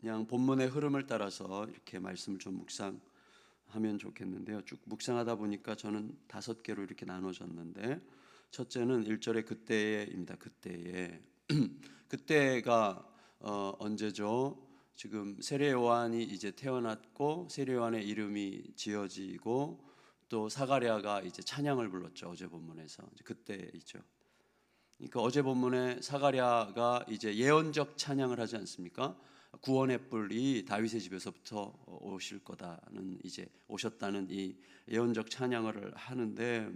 그냥 본문의 흐름을 따라서 이렇게 말씀을 좀 묵상하면 좋겠는데요. 쭉 묵상하다 보니까 저는 5개로 이렇게 나눠졌는데, 첫째는 1절의 그때에입니다. 그때에. 그때가 언제죠? 지금 세례 요한이 이제 태어났고 세례 요한의 이름이 지어지고 또 사가랴가 이제 찬양을 불렀죠. 어제 본문에서 그때이죠. 그러니까 어제 본문에 사가랴가 이제 예언적 찬양을 하지 않습니까? 구원의 뿔이 다윗의 집에서부터 오실 거다는, 이제 오셨다는 이 예언적 찬양을 하는데,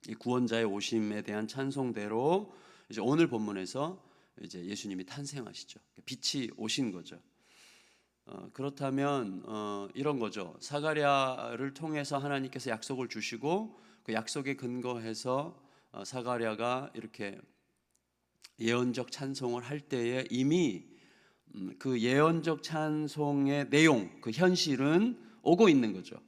이 구원자의 오심에 대한 찬송대로 이제 오늘 본문에서 이제 예수님이 탄생하시죠. 빛이 오신 거죠. 그렇다면 이런 거죠. 사가랴를 통해서 하나님께서 약속을 주시고 그 약속에 근거해서 사가랴가 이렇게 예언적 찬송을 할 때에 이미 그 예언적 찬송의 내용, 그 현실은 오고 있는 거죠.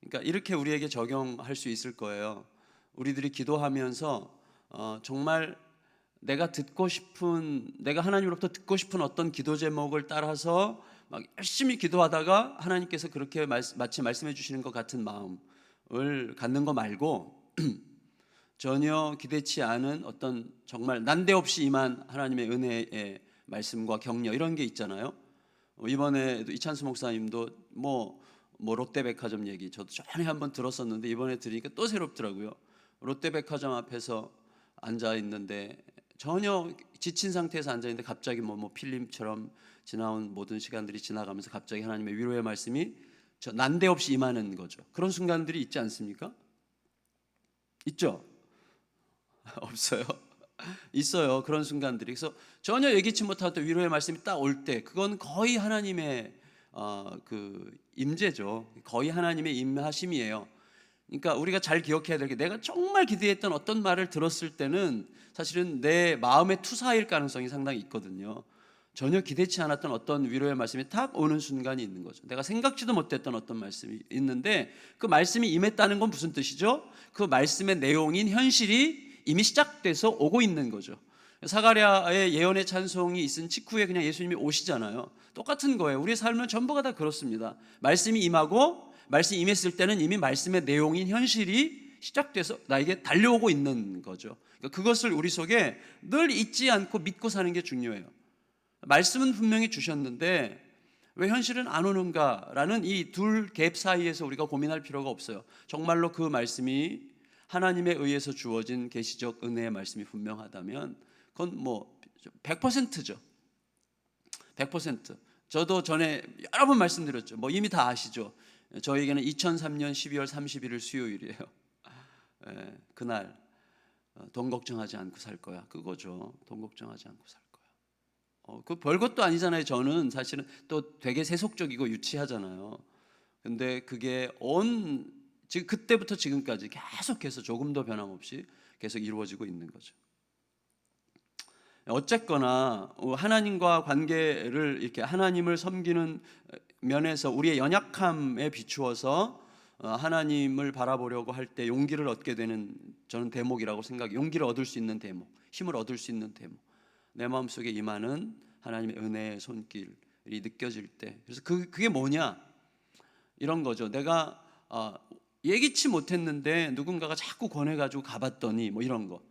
그러니까 이렇게 우리에게 적용할 수 있을 거예요. 우리들이 기도하면서 정말 내가 하나님으로부터 듣고 싶은 어떤 기도 제목을 따라서 막 열심히 기도하다가 하나님께서 그렇게 마치 말씀해 주시는 것 같은 마음을 갖는 거 말고 전혀 기대치 않은 어떤 정말 난데없이 임한 하나님의 은혜의 말씀과 격려, 이런 게 있잖아요. 이번에도 이찬수 목사님도 뭐 롯데백화점 얘기 저도 전에 한번 들었었는데 이번에 들으니까 또 새롭더라고요. 롯데백화점 앞에서 앉아 있는데 전혀 지친 상태에서 앉아 있는데 갑자기 뭐 필름처럼 지나온 모든 시간들이 지나가면서 갑자기 하나님의 위로의 말씀이 난데없이 임하는 거죠. 그런 순간들이 있지 않습니까? 있죠? 없어요? 있어요. 그런 순간들이. 그래서 전혀 예기치 못하던 위로의 말씀이 딱 올 때, 그건 거의 하나님의 그 임재죠. 거의 하나님의 임하심이에요. 그러니까 우리가 잘 기억해야 될 게, 내가 정말 기대했던 어떤 말을 들었을 때는 사실은 내 마음의 투사일 가능성이 상당히 있거든요. 전혀 기대치 않았던 어떤 위로의 말씀이 탁 오는 순간이 있는 거죠. 내가 생각지도 못했던 어떤 말씀이 있는데 그 말씀이 임했다는 건 무슨 뜻이죠? 그 말씀의 내용인 현실이 이미 시작돼서 오고 있는 거죠. 사가랴의 예언의 찬송이 있은 직후에 그냥 예수님이 오시잖아요. 똑같은 거예요. 우리의 삶은 전부가 다 그렇습니다. 말씀이 임하고, 말씀이 임했을 때는 이미 말씀의 내용인 현실이 시작돼서 나에게 달려오고 있는 거죠. 그러니까 그것을 우리 속에 늘 잊지 않고 믿고 사는 게 중요해요. 말씀은 분명히 주셨는데 왜 현실은 안 오는가라는 이 둘 갭 사이에서 우리가 고민할 필요가 없어요. 정말로 그 말씀이 하나님에 의해서 주어진 계시적 은혜의 말씀이 분명하다면 그건 뭐 100%죠. 100%. 저도 전에 여러 번 말씀드렸죠. 뭐 이미 다 아시죠. 저에게는 2003년 12월 31일 수요일이에요. 그날 돈 걱정하지 않고 살 거야. 그거죠. 돈 걱정하지 않고 살 거야. 그 별것도 아니잖아요. 저는 사실은 또 되게 세속적이고 유치하잖아요. 근데 그게 지금 그때부터 지금까지 계속해서 조금도 변함없이 계속 이루어지고 있는 거죠. 어쨌거나 하나님과 관계를 이렇게 하나님을 섬기는 면에서 우리의 연약함에 비추어서 하나님을 바라보려고 할 때 용기를 얻게 되는, 저는 대목이라고 생각해요. 용기를 얻을 수 있는 대목, 힘을 얻을 수 있는 대목, 내 마음속에 임하는 하나님의 은혜의 손길이 느껴질 때, 그래서 그게 뭐냐, 이런 거죠. 내가 예기치 못했는데 누군가가 자꾸 권해가지고 가봤더니 뭐 이런 거,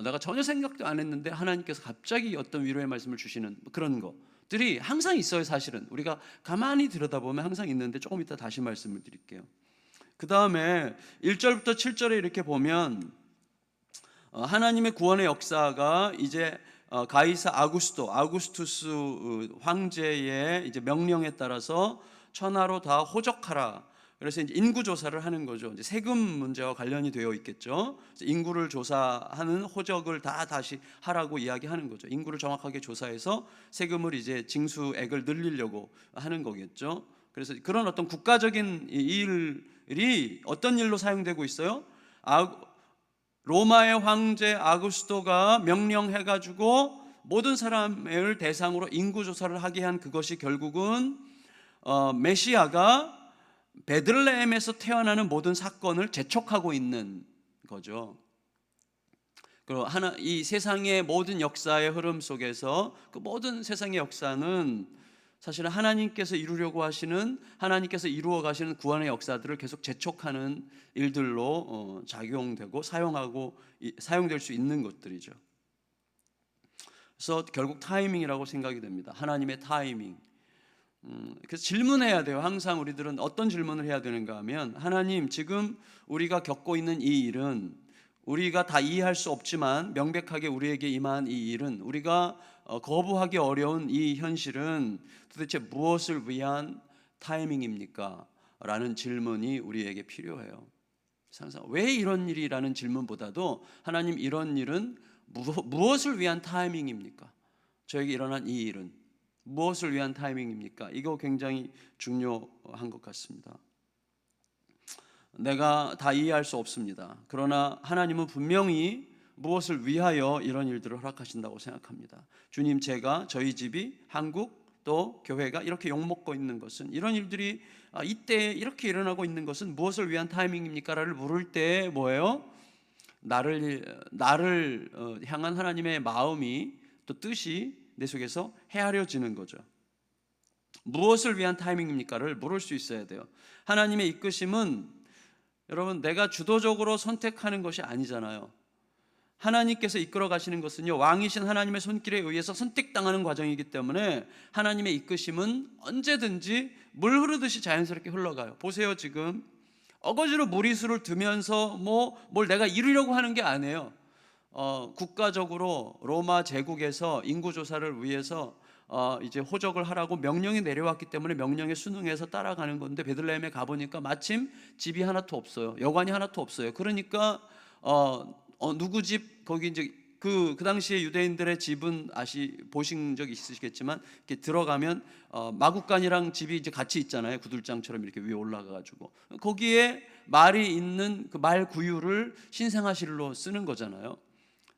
내가 전혀 생각도 안 했는데 하나님께서 갑자기 어떤 위로의 말씀을 주시는 그런 것들이 항상 있어요. 사실은 우리가 가만히 들여다보면 항상 있는데, 조금 이따 다시 말씀을 드릴게요. 그 다음에 1절부터 7절에 이렇게 보면 하나님의 구원의 역사가 이제 가이사 아구스투스 황제의 이제 명령에 따라서 천하로 다 호적하라. 그래서 이제 인구 조사를 하는 거죠. 이제 세금 문제와 관련이 되어 있겠죠. 인구를 조사하는 호적을 다시 하라고 이야기하는 거죠. 인구를 정확하게 조사해서 세금을 이제 징수액을 늘리려고 하는 거겠죠. 그래서 그런 어떤 국가적인 일이 어떤 일로 사용되고 있어요? 로마의 황제 아구스토가 명령해가지고 모든 사람을 대상으로 인구 조사를 하게 한 그것이 결국은 메시아가 베들레헴에서 태어나는 모든 사건을 재촉하고 있는 거죠. 그리고 이 세상의 모든 역사의 흐름 속에서 그 모든 세상의 역사는 사실은 하나님께서 이루려고 하시는, 하나님께서 이루어 가시는 구원의 역사들을 계속 재촉하는 일들로 작용되고 사용될 수 있는 것들이죠. 그래서 결국 타이밍이라고 생각이 됩니다. 하나님의 타이밍. 그래서 질문해야 돼요. 항상 우리들은 어떤 질문을 해야 되는가 하면, 하나님, 지금 우리가 겪고 있는 이 일은, 우리가 다 이해할 수 없지만 명백하게 우리에게 임한 이 일은, 우리가 거부하기 어려운 이 현실은 도대체 무엇을 위한 타이밍입니까? 라는 질문이 우리에게 필요해요. 항상 왜 이런 일이라는 질문보다도, 하나님, 이런 일은 무엇을 위한 타이밍입니까? 저에게 일어난 이 일은 무엇을 위한 타이밍입니까? 이거 굉장히 중요한 것 같습니다. 내가 다 이해할 수 없습니다. 그러나 하나님은 분명히 무엇을 위하여 이런 일들을 허락하신다고 생각합니다. 주님, 제가, 저희 집이, 한국, 또 교회가 이렇게 욕먹고 있는 것은, 이런 일들이 이때 이렇게 일어나고 있는 것은 무엇을 위한 타이밍입니까? 라를 물을 때 뭐예요? 나를 향한 하나님의 마음이, 또 뜻이 내 속에서 헤아려지는 거죠. 무엇을 위한 타이밍입니까를 물을 수 있어야 돼요. 하나님의 이끄심은, 여러분, 내가 주도적으로 선택하는 것이 아니잖아요. 하나님께서 이끌어 가시는 것은요, 왕이신 하나님의 손길에 의해서 선택당하는 과정이기 때문에 하나님의 이끄심은 언제든지 물 흐르듯이 자연스럽게 흘러가요. 보세요, 지금 어거지로 무리수를 두면서 뭘 내가 이루려고 하는 게 아니에요. 국가적으로 로마 제국에서 인구조사를 위해서 이제 호적을 하라고 명령이 내려왔기 때문에 명령에 순응해서 따라가는 건데, 베들레헴에 가보니까 마침 집이 하나도 없어요. 여관이 하나도 없어요. 그러니까 누구 집, 거기 이제 그 당시에 유대인들의 집은 보신 적 있으시겠지만, 이렇게 들어가면 마구간이랑 집이 이제 같이 있잖아요. 구들장처럼 이렇게 위에 올라가가지고 거기에 말이 있는 그 말 구유를 신생아실로 쓰는 거잖아요.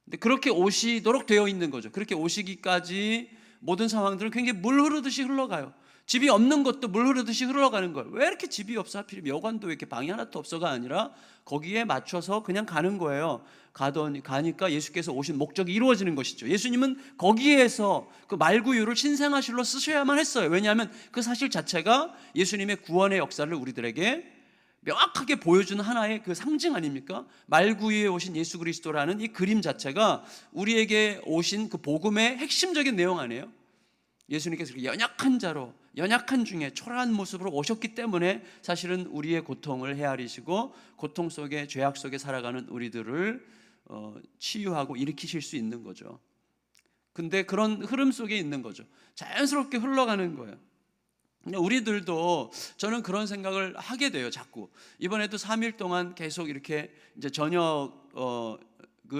근데 그렇게 오시도록 되어 있는 거죠. 그렇게 오시기까지 모든 상황들은 굉장히 물 흐르듯이 흘러가요. 집이 없는 것도 물 흐르듯이 흘러가는 거예요. 왜 이렇게 집이 없어? 하필이면 여관도 왜 이렇게 방이 하나도 없어가 아니라 거기에 맞춰서 그냥 가는 거예요. 가니까 예수께서 오신 목적이 이루어지는 것이죠. 예수님은 거기에서 그 말구유를 신생아실로 쓰셔야만 했어요. 왜냐하면 그 사실 자체가 예수님의 구원의 역사를 우리들에게 명확하게 보여주는 하나의 그 상징 아닙니까? 말구유에 오신 예수 그리스도라는 이 그림 자체가 우리에게 오신 그 복음의 핵심적인 내용 아니에요? 예수님께서 연약한 자로, 연약한 중에 초라한 모습으로 오셨기 때문에 사실은 우리의 고통을 헤아리시고 고통 속에, 죄악 속에 살아가는 우리들을 치유하고 일으키실 수 있는 거죠. 근데 그런 흐름 속에 있는 거죠. 자연스럽게 흘러가는 거예요. 우리들도, 저는 그런 생각을 하게 돼요. 자꾸 이번에도 3일 동안 계속 이렇게 이제 저녁을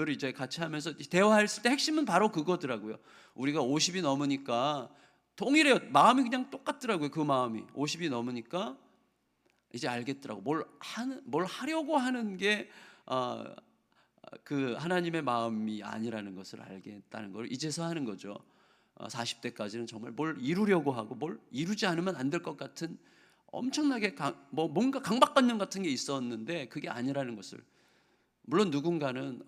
이제 같이 하면서 대화했을 때 핵심은 바로 그거더라고요. 우리가 50이 넘으니까 동일해요. 마음이 그냥 똑같더라고요. 그 마음이 50이 넘으니까 이제 알겠더라고. 뭘 하려고 하는 게 그 하나님의 마음이 아니라는 것을 알겠다는 걸 이제서 하는 거죠. 40대까지는 정말 뭘 이루려고 하고 뭘 이루지 않으면 안 될 것 같은 엄청나게 뭔가 강박관념 같은 게 있었는데, 그게 아니라는 것을. 물론 누군가는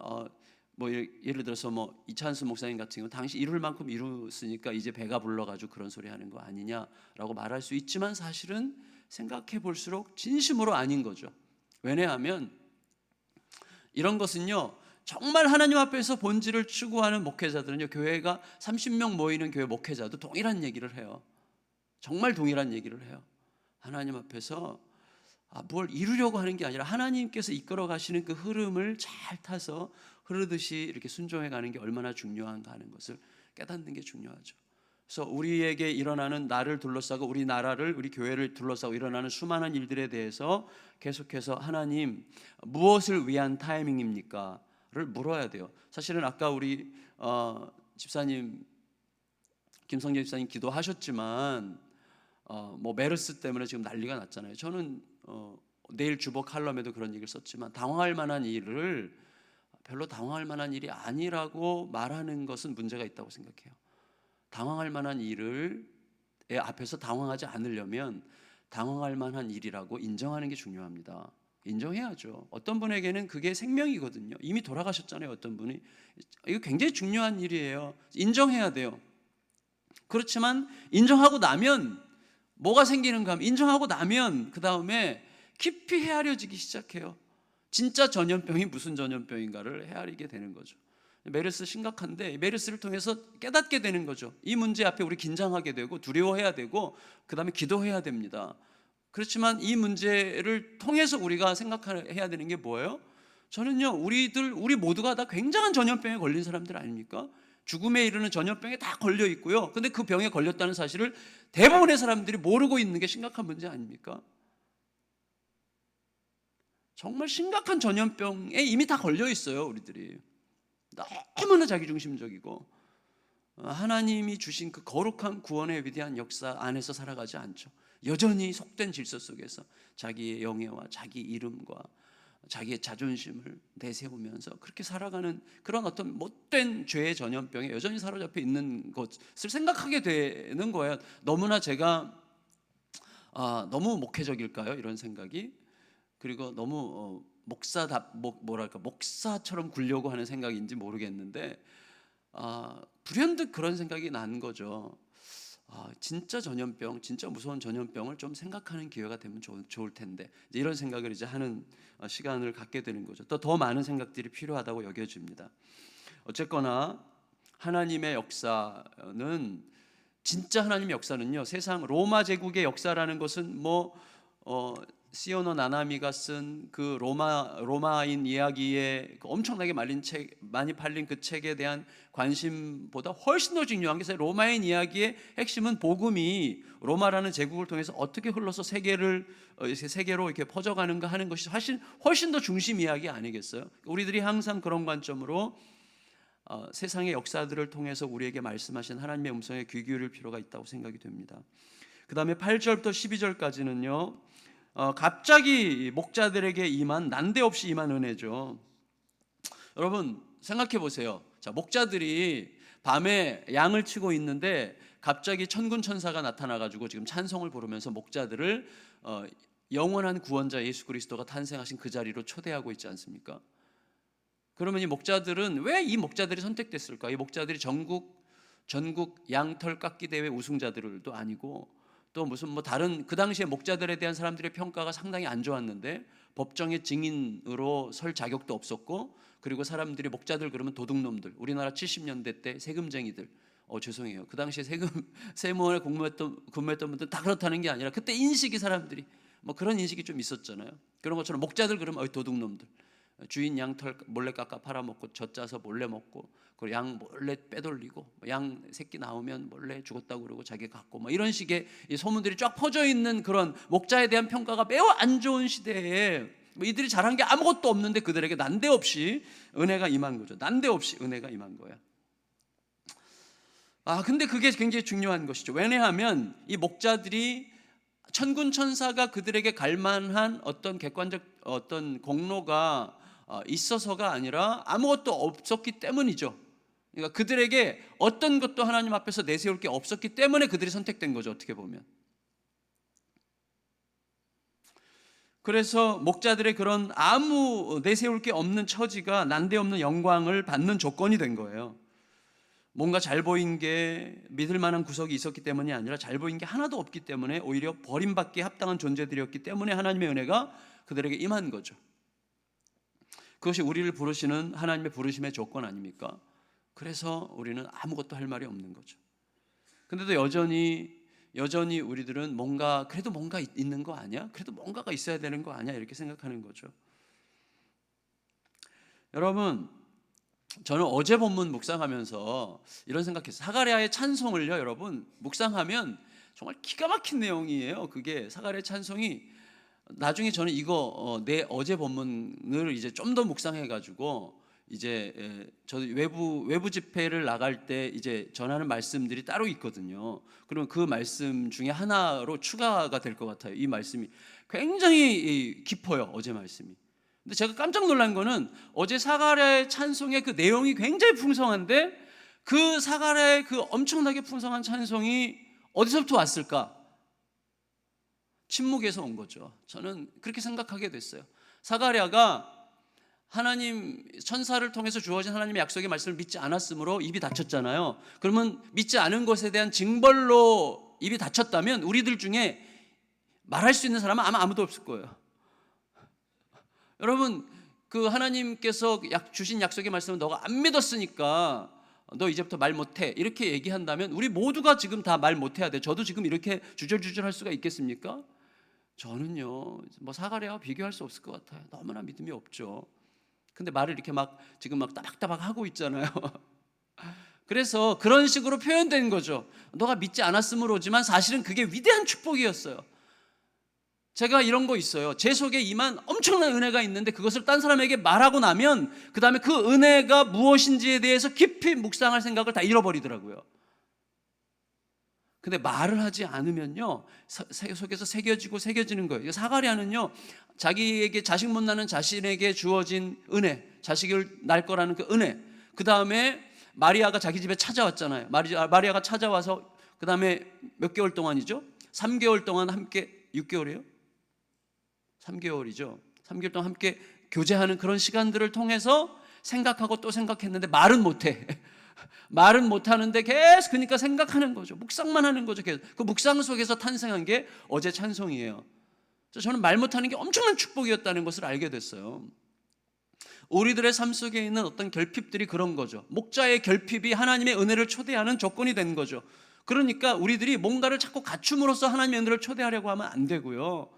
예를 들어서 이찬수 목사님 같은 경우 당시 이룰 만큼 이뤘으니까 이제 배가 불러가지고 그런 소리 하는 거 아니냐라고 말할 수 있지만, 사실은 생각해 볼수록 진심으로 아닌 거죠. 왜냐하면 이런 것은요, 정말 하나님 앞에서 본질을 추구하는 목회자들은요, 교회가 30명 모이는 교회 목회자도 동일한 얘기를 해요. 정말 동일한 얘기를 해요. 하나님 앞에서 뭘 이루려고 하는 게 아니라 하나님께서 이끌어 가시는 그 흐름을 잘 타서 흐르듯이 이렇게 순종해 가는 게 얼마나 중요한가 하는 것을 깨닫는 게 중요하죠. 그래서 우리에게 일어나는, 나를 둘러싸고 우리 나라를, 우리 교회를 둘러싸고 일어나는 수많은 일들에 대해서 계속해서 하나님, 무엇을 위한 타이밍입니까? 를 물어야 돼요. 사실은 아까 우리 집사님, 김성재 집사님 기도하셨지만 메르스 때문에 지금 난리가 났잖아요. 저는 내일 주보 칼럼에도 그런 얘기를 썼지만, 당황할 만한 일을 별로 당황할 만한 일이 아니라고 말하는 것은 문제가 있다고 생각해요. 당황할 만한 일을 앞에서 당황하지 않으려면 당황할 만한 일이라고 인정하는 게 중요합니다. 인정해야죠. 어떤 분에게는 그게 생명이거든요. 이미 돌아가셨잖아요. 어떤 분이. 이거 굉장히 중요한 일이에요. 인정해야 돼요. 그렇지만 인정하고 나면 뭐가 생기는가 하면, 인정하고 나면 그 다음에 깊이 헤아려지기 시작해요. 진짜 전염병이 무슨 전염병인가를 헤아리게 되는 거죠. 메르스 심각한데 메르스를 통해서 깨닫게 되는 거죠. 이 문제 앞에 우리 긴장하게 되고 두려워해야 되고 그 다음에 기도해야 됩니다. 그렇지만 이 문제를 통해서 우리가 생각해야 되는 게 뭐예요? 저는요, 우리 모두가 다 굉장한 전염병에 걸린 사람들 아닙니까? 죽음에 이르는 전염병에 다 걸려 있고요. 근데 그 병에 걸렸다는 사실을 대부분의 사람들이 모르고 있는 게 심각한 문제 아닙니까? 정말 심각한 전염병에 이미 다 걸려 있어요, 우리들이. 너무나 자기중심적이고 하나님이 주신 그 거룩한 구원에 위대한 역사 안에서 살아가지 않죠. 여전히 속된 질서 속에서 자기의 영예와 자기 이름과 자기의 자존심을 내세우면서 그렇게 살아가는 그런 어떤 못된 죄의 전염병에 여전히 사로잡혀 있는 것을 생각하게 되는 거예요. 너무나 제가 너무 목회적일까요? 이런 생각이. 그리고 너무 목사처럼 굴려고 하는 생각인지 모르겠는데 불현듯 그런 생각이 난 거죠. 진짜 전염병, 진짜 무서운 전염병을 좀 생각하는 기회가 되면 좋을 텐데, 이런 생각을 이제 하는 시간을 갖게 되는 거죠. 또 더 많은 생각들이 필요하다고 여겨집니다. 어쨌거나 하나님의 역사는, 진짜 하나님의 역사는요, 세상 로마 제국의 역사라는 것은 시오노 나나미가 쓴 그 로마인 이야기에 엄청나게 많이 팔린 그 책에 대한 관심보다 훨씬 더 중요한 게, 로마인 이야기의 핵심은 복음이 로마라는 제국을 통해서 어떻게 흘러서 세계로 이렇게 퍼져가는가 하는 것이 훨씬 더 중심 이야기 아니겠어요? 우리들이 항상 그런 관점으로 세상의 역사들을 통해서 우리에게 말씀하신 하나님의 음성에 귀 기울일 필요가 있다고 생각이 됩니다. 그 다음에 8절부터 12절까지는요 갑자기 목자들에게 난데없이 임한 은혜죠. 여러분 생각해 보세요. 자, 목자들이 밤에 양을 치고 있는데 갑자기 천군 천사가 나타나가지고 지금 찬송을 부르면서 목자들을 영원한 구원자 예수 그리스도가 탄생하신 그 자리로 초대하고 있지 않습니까? 그러면 이 목자들은 왜 이 목자들이 선택됐을까? 이 목자들이 전국 양털 깎기 대회 우승자들도 아니고, 또 무슨 다른 그 당시에 목자들에 대한 사람들의 평가가 상당히 안 좋았는데 법정의 증인으로 설 자격도 없었고, 그리고 사람들이 목자들 그러면 도둑놈들, 우리나라 70년대 때 세금쟁이들, 죄송해요, 그 당시에 세무원에 근무했던 분들 다 그렇다는 게 아니라 그때 인식이, 사람들이 그런 인식이 좀 있었잖아요. 그런 것처럼 목자들 그러면 도둑놈들, 주인 양털 몰래 깎아 팔아먹고 젖짜서 몰래 먹고, 그리고 양 몰래 빼돌리고, 양 새끼 나오면 몰래 죽었다고 그러고 자기 갖고, 이런 식의 소문들이 쫙 퍼져 있는 그런 목자에 대한 평가가 매우 안 좋은 시대에 이들이 잘한 게 아무것도 없는데 그들에게 난데없이 은혜가 임한 거죠. 난데없이 은혜가 임한 거야. 근데 그게 굉장히 중요한 것이죠. 왜냐하면 이 목자들이 천군 천사가 그들에게 갈만한 어떤 객관적 어떤 공로가 있어서가 아니라 아무것도 없었기 때문이죠. 그러니까 그들에게 어떤 것도 하나님 앞에서 내세울 게 없었기 때문에 그들이 선택된 거죠, 어떻게 보면. 그래서 목자들의 그런 아무 내세울 게 없는 처지가 난데없는 영광을 받는 조건이 된 거예요. 뭔가 잘 보인 게, 믿을 만한 구석이 있었기 때문이 아니라 잘 보인 게 하나도 없기 때문에 오히려 버림받기에 합당한 존재들이었기 때문에 하나님의 은혜가 그들에게 임한 거죠. 그것이 우리를 부르시는 하나님의 부르심의 조건 아닙니까? 그래서 우리는 아무것도 할 말이 없는 거죠. 근데도 여전히 우리들은 그래도 뭔가 있는 거 아니야? 그래도 뭔가가 있어야 되는 거 아니야? 이렇게 생각하는 거죠. 여러분, 저는 어제 본문 묵상하면서 이런 생각했어요. 사가랴의 찬송을요, 여러분 묵상하면 정말 기가 막힌 내용이에요. 그게 사가랴의 찬송이, 나중에 저는 이거 내 어제 본문을 이제 좀 더 묵상해가지고 이제 저도 외부 집회를 나갈 때 이제 전하는 말씀들이 따로 있거든요. 그러면 그 말씀 중에 하나로 추가가 될 것 같아요. 이 말씀이 굉장히 깊어요, 어제 말씀이. 근데 제가 깜짝 놀란 거는 어제 사가랴의 찬송의 그 내용이 굉장히 풍성한데 그 사가랴의 그 엄청나게 풍성한 찬송이 어디서부터 왔을까? 침묵에서 온 거죠. 저는 그렇게 생각하게 됐어요. 사가랴가 하나님 천사를 통해서 주어진 하나님의 약속의 말씀을 믿지 않았으므로 입이 닫혔잖아요. 그러면 믿지 않은 것에 대한 징벌로 입이 닫혔다면 우리들 중에 말할 수 있는 사람은 아마 아무도 없을 거예요. 여러분, 그 하나님께서 주신 약속의 말씀을 너가 안 믿었으니까 너 이제부터 말 못해 이렇게 얘기한다면 우리 모두가 지금 다 말 못해야 돼. 저도 지금 이렇게 주절주절 할 수가 있겠습니까? 저는요 뭐 사가랴와 비교할 수 없을 것 같아요. 너무나 믿음이 없죠. 근데 말을 이렇게 막 지금 막 따박따박 하고 있잖아요. 그래서 그런 식으로 표현된 거죠. 너가 믿지 않았으므로지만 사실은 그게 위대한 축복이었어요. 제가 이런 거 있어요. 제 속에 임한 엄청난 은혜가 있는데 그것을 딴 사람에게 말하고 나면 그 다음에 그 은혜가 무엇인지에 대해서 깊이 묵상할 생각을 다 잃어버리더라고요. 근데 말을 하지 않으면요 속에서 새겨지는 거예요. 사가랴는요 자기에게 자식 못 낳는 자신에게 주어진 은혜, 자식을 낳을 거라는 그 은혜, 그 다음에 마리아가 자기 집에 찾아왔잖아요. 마리아가 찾아와서 그 다음에 몇 개월 동안이죠? 3개월 동안 함께, 6개월이에요? 3개월이죠. 3개월 동안 함께 교제하는 그런 시간들을 통해서 생각하고 또 생각했는데 말은 못해. 말은 못하는데 계속 그러니까 생각하는 거죠. 묵상만 하는 거죠. 계속. 그 묵상 속에서 탄생한 게 어제 찬송이에요. 저는 말 못하는 게 엄청난 축복이었다는 것을 알게 됐어요. 우리들의 삶 속에 있는 어떤 결핍들이 그런 거죠. 목자의 결핍이 하나님의 은혜를 초대하는 조건이 된 거죠. 그러니까 우리들이 뭔가를 자꾸 갖춤으로써 하나님의 은혜를 초대하려고 하면 안 되고요.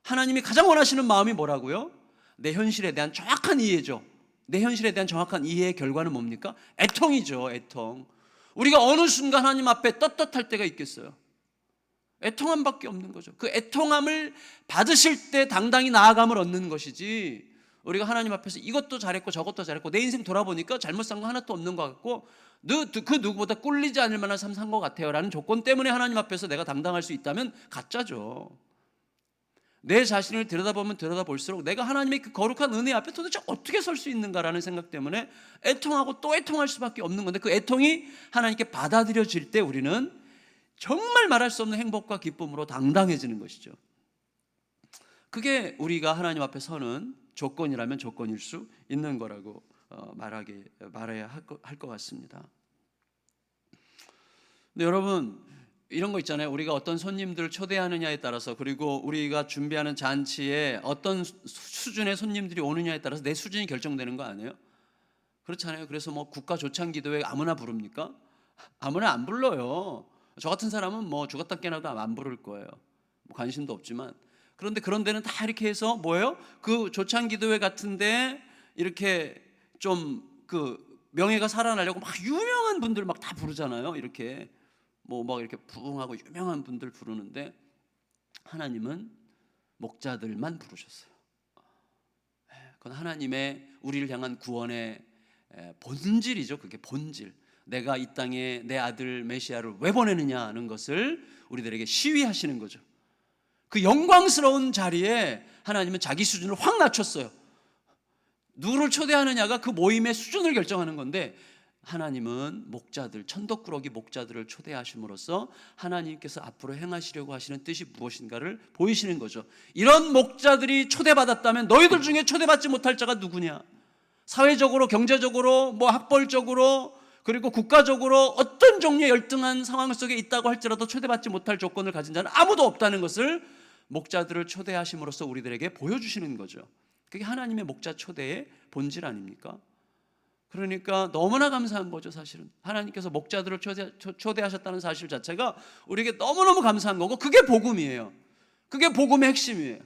하나님이 가장 원하시는 마음이 뭐라고요? 내 현실에 대한 정확한 이해죠. 내 현실에 대한 정확한 이해의 결과는 뭡니까? 애통이죠. 애통. 우리가 어느 순간 하나님 앞에 떳떳할 때가 있겠어요? 애통함밖에 없는 거죠. 그 애통함을 받으실 때 당당히 나아감을 얻는 것이지, 우리가 하나님 앞에서 이것도 잘했고 저것도 잘했고 내 인생 돌아보니까 잘못 산 거 하나도 없는 것 같고 그 누구보다 꿀리지 않을 만한 삶 산 것 같아요 라는 조건 때문에 하나님 앞에서 내가 당당할 수 있다면 가짜죠. 내 자신을 들여다보면 들여다볼수록 내가 하나님의 그 거룩한 은혜 앞에 도대체 어떻게 설 수 있는가라는 생각 때문에 애통하고 또 애통할 수밖에 없는 건데, 그 애통이 하나님께 받아들여질 때 우리는 정말 말할 수 없는 행복과 기쁨으로 당당해지는 것이죠. 그게 우리가 하나님 앞에 서는 조건이라면 조건일 수 있는 거라고 말해야 할 것 같습니다. 근데 여러분, 이런 거 있잖아요. 우리가 어떤 손님들을 초대하느냐에 따라서, 그리고 우리가 준비하는 잔치에 어떤 수준의 손님들이 오느냐에 따라서 내 수준이 결정되는 거 아니에요? 그렇잖아요. 그래서 뭐 국가 조창 기도회 아무나 부릅니까? 아무나 안 불러요. 저 같은 사람은 뭐 죽었다 깨나도 안 부를 거예요. 뭐 관심도 없지만. 그런데 그런 데는 다 이렇게 해서 뭐예요? 그 조창 기도회 같은데 이렇게 좀 그 명예가 살아나려고 막 유명한 분들 막 다 부르잖아요. 이렇게 뭐 막 이렇게 부흥하고 유명한 분들 부르는데 하나님은 목자들만 부르셨어요. 그건 하나님의 우리를 향한 구원의 본질이죠. 그게 본질. 내가 이 땅에 내 아들 메시아를 왜 보내느냐 하는 것을 우리들에게 시위하시는 거죠. 그 영광스러운 자리에 하나님은 자기 수준을 확 낮췄어요. 누구를 초대하느냐가 그 모임의 수준을 결정하는 건데, 하나님은 목자들, 천덕꾸러기 목자들을 초대하심으로써 하나님께서 앞으로 행하시려고 하시는 뜻이 무엇인가를 보이시는 거죠. 이런 목자들이 초대받았다면 너희들 중에 초대받지 못할 자가 누구냐? 사회적으로, 경제적으로, 뭐 학벌적으로, 그리고 국가적으로 어떤 종류의 열등한 상황 속에 있다고 할지라도 초대받지 못할 조건을 가진 자는 아무도 없다는 것을 목자들을 초대하심으로써 우리들에게 보여주시는 거죠. 그게 하나님의 목자 초대의 본질 아닙니까? 그러니까 너무나 감사한 거죠. 사실은 하나님께서 목자들을 초대하셨다는 사실 자체가 우리에게 너무너무 감사한 거고, 그게 복음이에요. 그게 복음의 핵심이에요.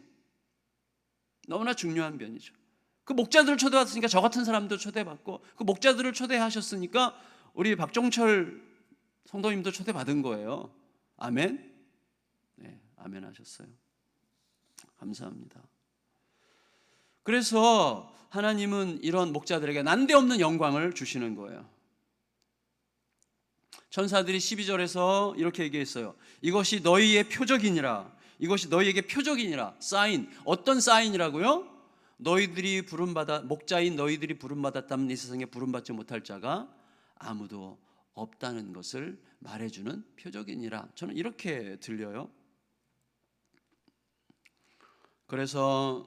너무나 중요한 변이죠. 그 목자들을 초대받았으니까 저 같은 사람도 초대받고, 그 목자들을 초대하셨으니까 우리 박종철 성도님도 초대받은 거예요. 아멘. 네, 아멘 하셨어요. 감사합니다. 그래서 하나님은 이런 목자들에게 난데없는 영광을 주시는 거예요. 천사들이 12절에서 이렇게 얘기했어요. 이것이 너희의 표적이니라. 이것이 너희에게 표적이니라. 사인. 어떤 사인이라고요? 너희들이 부름받아, 목자인 너희들이 부름받았다면 이 세상에 부름받지 못할 자가 아무도 없다는 것을 말해주는 표적이니라. 저는 이렇게 들려요. 그래서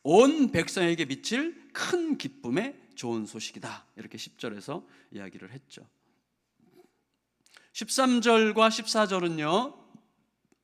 온 백성에게 미칠 큰 기쁨의 좋은 소식이다. 이렇게 10절에서 이야기를 했죠. 13절과 14절은요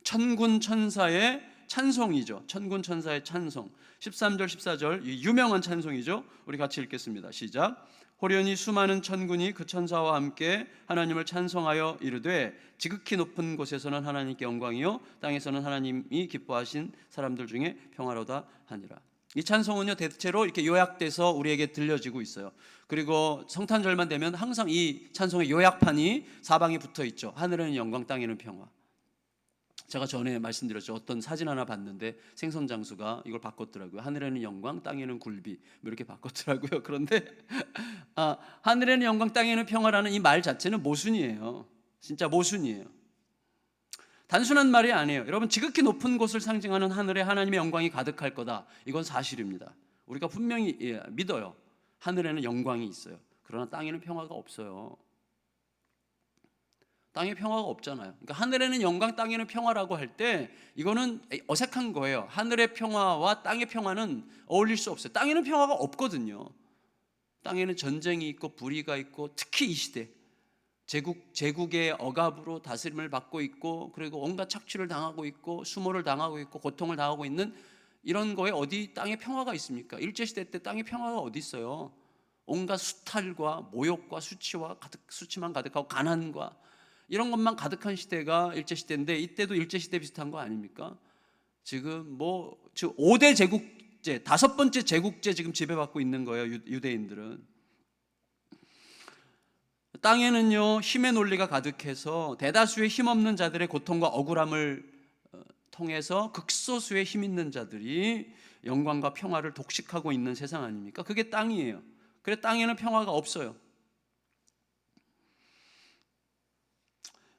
천군 천사의 찬송이죠. 천군 천사의 찬송. 13절 14절 유명한 찬송이죠. 우리 같이 읽겠습니다. 시작. 호련히 수많은 천군이 그 천사와 함께 하나님을 찬송하여 이르되 지극히 높은 곳에서는 하나님께 영광이요 땅에서는 하나님이 기뻐하신 사람들 중에 평화로다 하니라. 이 찬송은요 대체로 이렇게 요약돼서 우리에게 들려지고 있어요. 그리고 성탄절만 되면 항상 이 찬송의 요약판이 사방에 붙어 있죠. 하늘에는 영광 땅에는 평화. 제가 전에 말씀드렸죠. 어떤 사진 하나 봤는데 생선장수가 이걸 바꿨더라고요. 하늘에는 영광 땅에는 굴비 뭐 이렇게 바꿨더라고요. 그런데 하늘에는 영광 땅에는 평화라는 이 말 자체는 모순이에요. 진짜 모순이에요. 단순한 말이 아니에요. 여러분 지극히 높은 곳을 상징하는 하늘에 하나님의 영광이 가득할 거다. 이건 사실입니다. 우리가 분명히 믿어요. 하늘에는 영광이 있어요. 그러나 땅에는 평화가 없어요. 땅에 평화가 없잖아요. 그러니까 하늘에는 영광 땅에는 평화라고 할 때 이거는 어색한 거예요. 하늘의 평화와 땅의 평화는 어울릴 수 없어요. 땅에는 평화가 없거든요. 땅에는 전쟁이 있고 불의가 있고 특히 이 시대 제국의 억압으로 다스림을 받고 있고 그리고 온갖 착취를 당하고 있고 수모를 당하고 있고 고통을 당하고 있는 이런 거에 어디 땅에 평화가 있습니까? 일제시대 때 땅에 평화가 어디 있어요? 온갖 수탈과 모욕과 수치만 가득하고 가난과 이런 것만 가득한 시대가 일제시대인데 이때도 일제시대 비슷한 거 아닙니까? 지금 5대 제국제, 5번째 제국제 지금 지배받고 있는 거예요. 유대인들은. 땅에는요 힘의 논리가 가득해서 대다수의 힘없는 자들의 고통과 억울함을 통해서 극소수의 힘 있는 자들이 영광과 평화를 독식하고 있는 세상 아닙니까? 그게 땅이에요. 그래 땅에는 평화가 없어요.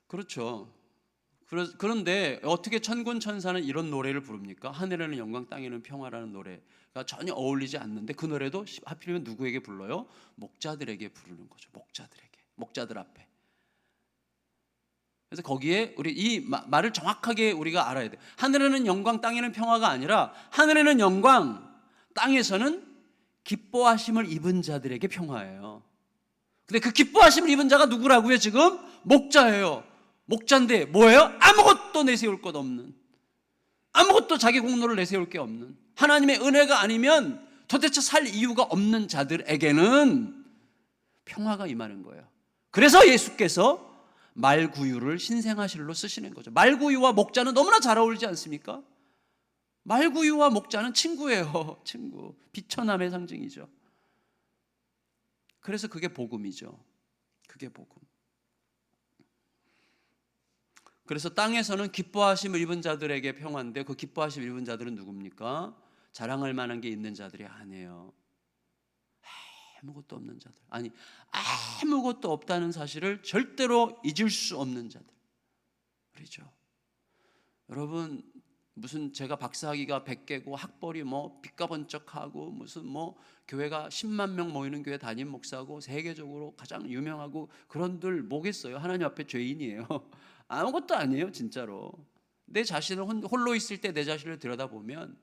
그렇죠. 그런데 어떻게 천군 천사는 이런 노래를 부릅니까? 하늘에는 영광 땅에는 평화라는 노래가 전혀 어울리지 않는데 그 노래도 하필이면 누구에게 불러요? 목자들에게 부르는 거죠. 목자들 앞에. 그래서 거기에 우리 이 말을 정확하게 우리가 알아야 돼요. 하늘에는 영광 땅에는 평화가 아니라 하늘에는 영광 땅에서는 기뻐하심을 입은 자들에게 평화예요. 근데 그 기뻐하심을 입은 자가 누구라고요? 지금 목자예요. 목자인데 뭐예요? 아무것도 내세울 것 없는, 아무것도 자기 공로를 내세울 게 없는, 하나님의 은혜가 아니면 도대체 살 이유가 없는 자들에게는 평화가 임하는 거예요. 그래서 예수께서 말구유를 신생아실로 쓰시는 거죠. 말구유와 목자는 너무나 잘 어울리지 않습니까? 말구유와 목자는 친구예요. 친구. 비천함의 상징이죠. 그래서 그게 복음이죠. 그게 복음. 그래서 땅에서는 기뻐하심을 입은 자들에게 평화인데 그 기뻐하심을 입은 자들은 누굽니까? 자랑할 만한 게 있는 자들이 아니에요. 아무것도 없는 자들. 아니, 아무것도 없다는 사실을 절대로 잊을 수 없는 자들. 그렇죠. 여러분, 무슨 제가 박사학위가 100개고 학벌이 빚가번쩍하고 무슨 교회가 10만 명 모이는 교회 담임 목사고 세계적으로 가장 유명하고 그런들 뭐겠어요? 하나님 앞에 죄인이에요. 아무것도 아니에요, 진짜로. 내 자신을 홀로 있을 때 내 자신을 들여다보면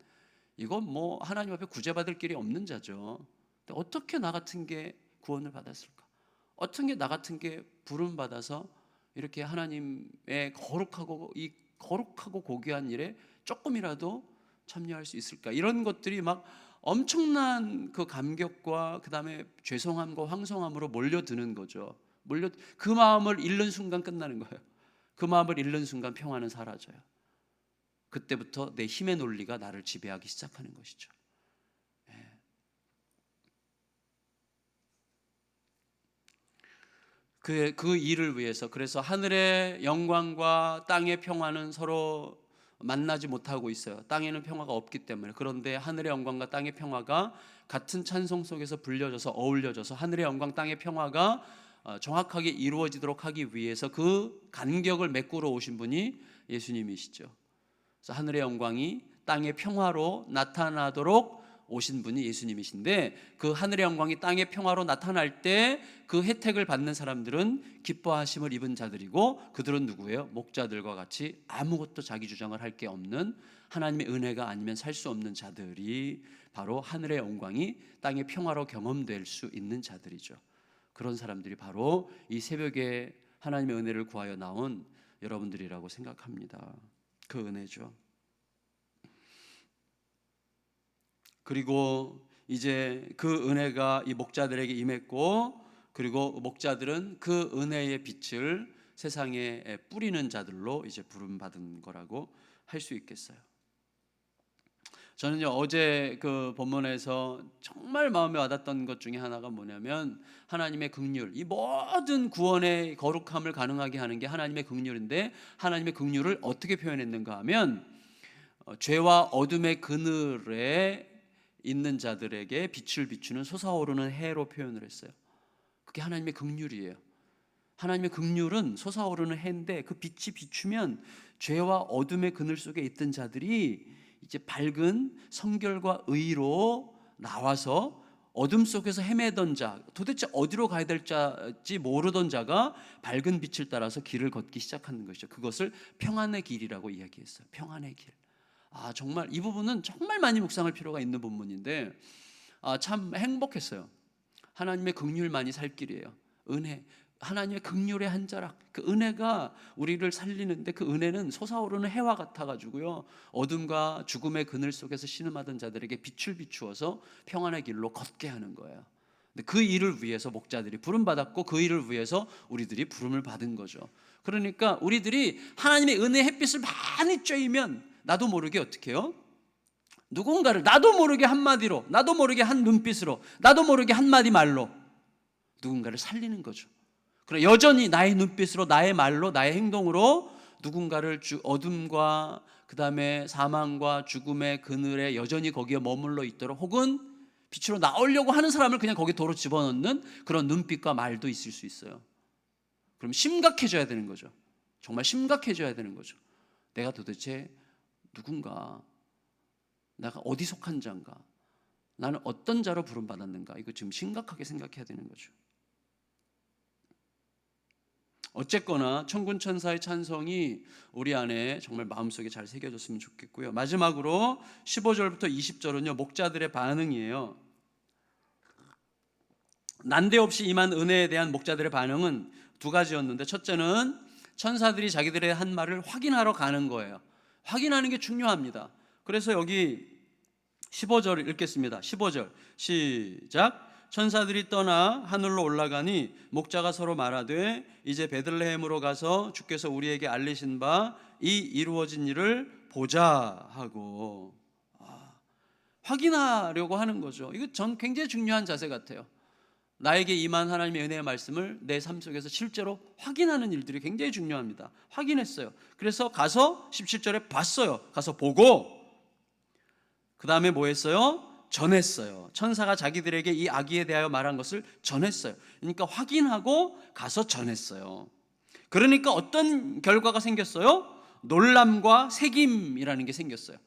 이건 하나님 앞에 구제받을 길이 없는 자죠. 어떻게 나 같은 게 구원을 받았을까? 어떻게 나 같은 게 부름 받아서 이렇게 하나님의 거룩하고 고귀한 일에 조금이라도 참여할 수 있을까? 이런 것들이 막 엄청난 그 감격과 그 다음에 죄송함과 황송함으로 몰려드는 거죠. 그 마음을 잃는 순간 끝나는 거예요. 그 마음을 잃는 순간 평화는 사라져요. 그때부터 내 힘의 논리가 나를 지배하기 시작하는 것이죠. 그 일을 위해서 그래서 하늘의 영광과 땅의 평화는 서로 만나지 못하고 있어요. 땅에는 평화가 없기 때문에. 그런데 하늘의 영광과 땅의 평화가 같은 찬송 속에서 불려져서 어울려져서 하늘의 영광 땅의 평화가 정확하게 이루어지도록 하기 위해서 그 간격을 메꾸러 오신 분이 예수님이시죠. 그래서 하늘의 영광이 땅의 평화로 나타나도록 오신 분이 예수님이신데 그 하늘의 영광이 땅의 평화로 나타날 때 그 혜택을 받는 사람들은 기뻐하심을 입은 자들이고 그들은 누구예요? 목자들과 같이 아무것도 자기 주장을 할 게 없는 하나님의 은혜가 아니면 살 수 없는 자들이 바로 하늘의 영광이 땅의 평화로 경험될 수 있는 자들이죠. 그런 사람들이 바로 이 새벽에 하나님의 은혜를 구하여 나온 여러분들이라고 생각합니다. 그 은혜죠. 그리고 이제 그 은혜가 이 목자들에게 임했고, 그리고 목자들은 그 은혜의 빛을 세상에 뿌리는 자들로 이제 부름받은 거라고 할 수 있겠어요. 저는요, 어제 그 본문에서 정말 마음에 와닿던 것 중에 하나가 뭐냐면 하나님의 긍휼, 이 모든 구원의 거룩함을 가능하게 하는 게 하나님의 긍휼인데, 하나님의 긍휼을 어떻게 표현했는가 하면 죄와 어둠의 그늘에 있는 자들에게 빛을 비추는 솟아오르는 해로 표현을 했어요. 그게 하나님의 긍휼이에요. 하나님의 긍휼은 솟아오르는 해인데 그 빛이 비추면 죄와 어둠의 그늘 속에 있던 자들이 이제 밝은 성결과 의로 나와서 어둠 속에서 헤매던 자, 도대체 어디로 가야 될지 모르던 자가 밝은 빛을 따라서 길을 걷기 시작하는 것이죠. 그것을 평안의 길이라고 이야기했어요. 평안의 길. 정말 이 부분은 정말 많이 묵상할 필요가 있는 본문인데 참 행복했어요. 하나님의 긍휼만이 살 길이에요. 은혜, 하나님의 긍휼의 한 자락, 그 은혜가 우리를 살리는데 그 은혜는 솟아오르는 해와 같아가지고요, 어둠과 죽음의 그늘 속에서 신음하던 자들에게 빛을 비추어서 평안의 길로 걷게 하는 거예요. 근데 그 일을 위해서 목자들이 부름받았고 그 일을 위해서 우리들이 부름을 받은 거죠. 그러니까 우리들이 하나님의 은혜의 햇빛을 많이 쬐이면 나도 모르게 어떻게 해요? 누군가를 나도 모르게 한마디로, 나도 모르게 한 눈빛으로, 나도 모르게 한마디 말로 누군가를 살리는 거죠. 그러나 여전히 나의 눈빛으로, 나의 말로, 나의 행동으로 누군가를 어둠과 그 다음에 사망과 죽음의 그늘에 여전히 거기에 머물러 있도록, 혹은 빛으로 나오려고 하는 사람을 그냥 거기 도로 집어넣는 그런 눈빛과 말도 있을 수 있어요. 그럼 심각해져야 되는 거죠. 정말 심각해져야 되는 거죠. 내가 도대체 누군가, 내가 어디 속한 자인가, 나는 어떤 자로 부름받았는가, 이거 지금 심각하게 생각해야 되는 거죠. 어쨌거나 천군천사의 찬성이 우리 안에 정말 마음속에 잘 새겨졌으면 좋겠고요. 마지막으로 15절부터 20절은요 목자들의 반응이에요. 난데없이 임한 은혜에 대한 목자들의 반응은 두 가지였는데, 첫째는 천사들이 자기들의 한 말을 확인하러 가는 거예요. 확인하는 게 중요합니다. 그래서 여기 15절 읽겠습니다. 15절 시작. 천사들이 떠나 하늘로 올라가니 목자가 서로 말하되 이제 베들레헴으로 가서 주께서 우리에게 알리신 바 이 이루어진 일을 보자 하고, 확인하려고 하는 거죠. 이거 전 굉장히 중요한 자세 같아요. 나에게 임한 하나님의 은혜의 말씀을 내 삶 속에서 실제로 확인하는 일들이 굉장히 중요합니다. 확인했어요. 그래서 가서 17절에 봤어요. 가서 보고 그 다음에 뭐 했어요? 전했어요. 천사가 자기들에게 이 아기에 대하여 말한 것을 전했어요. 그러니까 확인하고 가서 전했어요. 그러니까 어떤 결과가 생겼어요? 놀람과 새김이라는 게 생겼어요.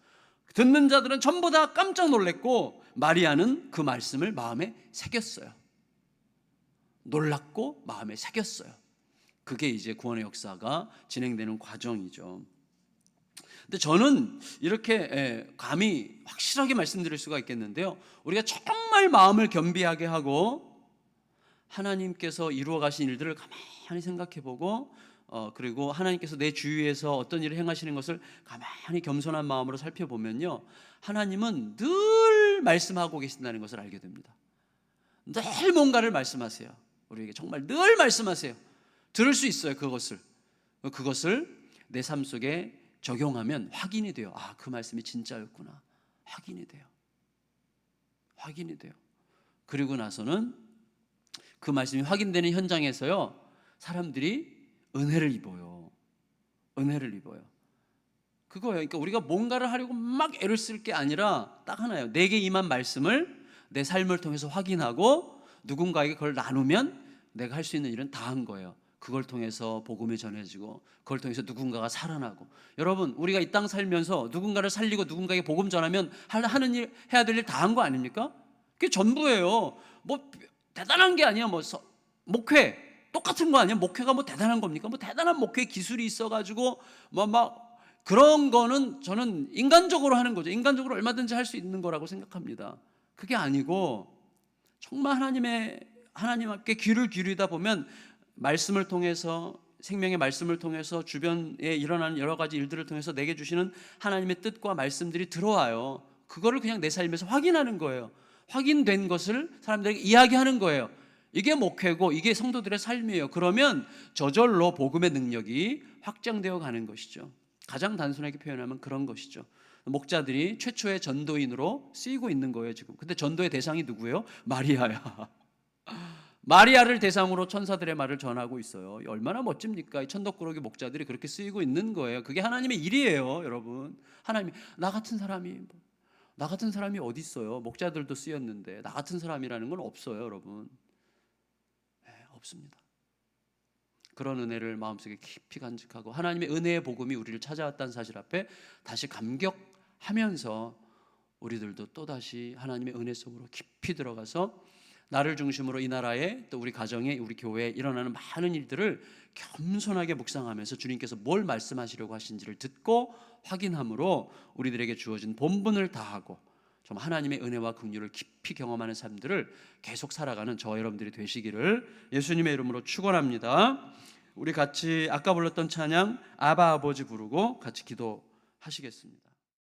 듣는 자들은 전부 다 깜짝 놀랐고 마리아는 그 말씀을 마음에 새겼어요. 놀랐고 마음에 새겼어요. 그게 이제 구원의 역사가 진행되는 과정이죠. 근데 저는 이렇게 감히 확실하게 말씀드릴 수가 있겠는데요, 우리가 정말 마음을 겸비하게 하고 하나님께서 이루어 가신 일들을 가만히 생각해보고 그리고 하나님께서 내 주위에서 어떤 일을 행하시는 것을 가만히 겸손한 마음으로 살펴보면요, 하나님은 늘 말씀하고 계신다는 것을 알게 됩니다. 늘 뭔가를 말씀하세요. 우리에게 정말 늘 말씀하세요. 들을 수 있어요. 그것을 내 삶 속에 적용하면 확인이 돼요. 그 말씀이 진짜였구나. 확인이 돼요. 그리고 나서는 그 말씀이 확인되는 현장에서요, 사람들이 은혜를 입어요. 그거예요. 그러니까 우리가 뭔가를 하려고 막 애를 쓸 게 아니라 딱 하나예요. 내게 임한 말씀을 내 삶을 통해서 확인하고 누군가에게 그걸 나누면 내가 할 수 있는 일은 다 한 거예요. 그걸 통해서 복음이 전해지고 그걸 통해서 누군가가 살아나고. 여러분, 우리가 이 땅 살면서 누군가를 살리고 누군가에게 복음 전하면 하는 일, 해야 될 일 다 한 거 아닙니까? 그게 전부예요. 뭐 대단한 게 아니야. 목회 똑같은 거 아니야? 목회가 뭐 대단한 겁니까? 뭐 대단한 목회 기술이 있어가지고 막 그런 거는 저는 인간적으로 하는 거죠. 인간적으로 얼마든지 할 수 있는 거라고 생각합니다. 그게 아니고 정말 하나님께 귀를 기울이다 보면 말씀을 통해서, 생명의 말씀을 통해서, 주변에 일어나는 여러 가지 일들을 통해서 내게 주시는 하나님의 뜻과 말씀들이 들어와요. 그거를 그냥 내 삶에서 확인하는 거예요. 확인된 것을 사람들에게 이야기하는 거예요. 이게 목회고 이게 성도들의 삶이에요. 그러면 저절로 복음의 능력이 확장되어 가는 것이죠. 가장 단순하게 표현하면 그런 것이죠. 목자들이 최초의 전도인으로 쓰이고 있는 거예요 지금. 근데 전도의 대상이 누구예요? 마리아야. 마리아를 대상으로 천사들의 말을 전하고 있어요. 얼마나 멋집니까? 이 천덕꾸러기 목자들이 그렇게 쓰이고 있는 거예요. 그게 하나님의 일이에요, 여러분. 하나님이 나 같은 사람이 어디 있어요? 목자들도 쓰였는데 나 같은 사람이라는 건 없어요, 여러분. 네, 없습니다. 그런 은혜를 마음속에 깊이 간직하고 하나님의 은혜의 복음이 우리를 찾아왔다는 사실 앞에 다시 감격하면서 우리들도 또다시 하나님의 은혜 속으로 깊이 들어가서 나를 중심으로 이 나라에, 또 우리 가정에, 우리 교회에 일어나는 많은 일들을 겸손하게 묵상하면서 주님께서 뭘 말씀하시려고 하신지를 듣고 확인함으로 우리들에게 주어진 본분을 다하고 좀 하나님의 은혜와 긍휼을 깊이 경험하는 삶들을 계속 살아가는 저와 여러분들이 되시기를 예수님의 이름으로 축원합니다. 우리 같이 아까 불렀던 찬양 아바 아버지 부르고 같이 기도하시겠습니다.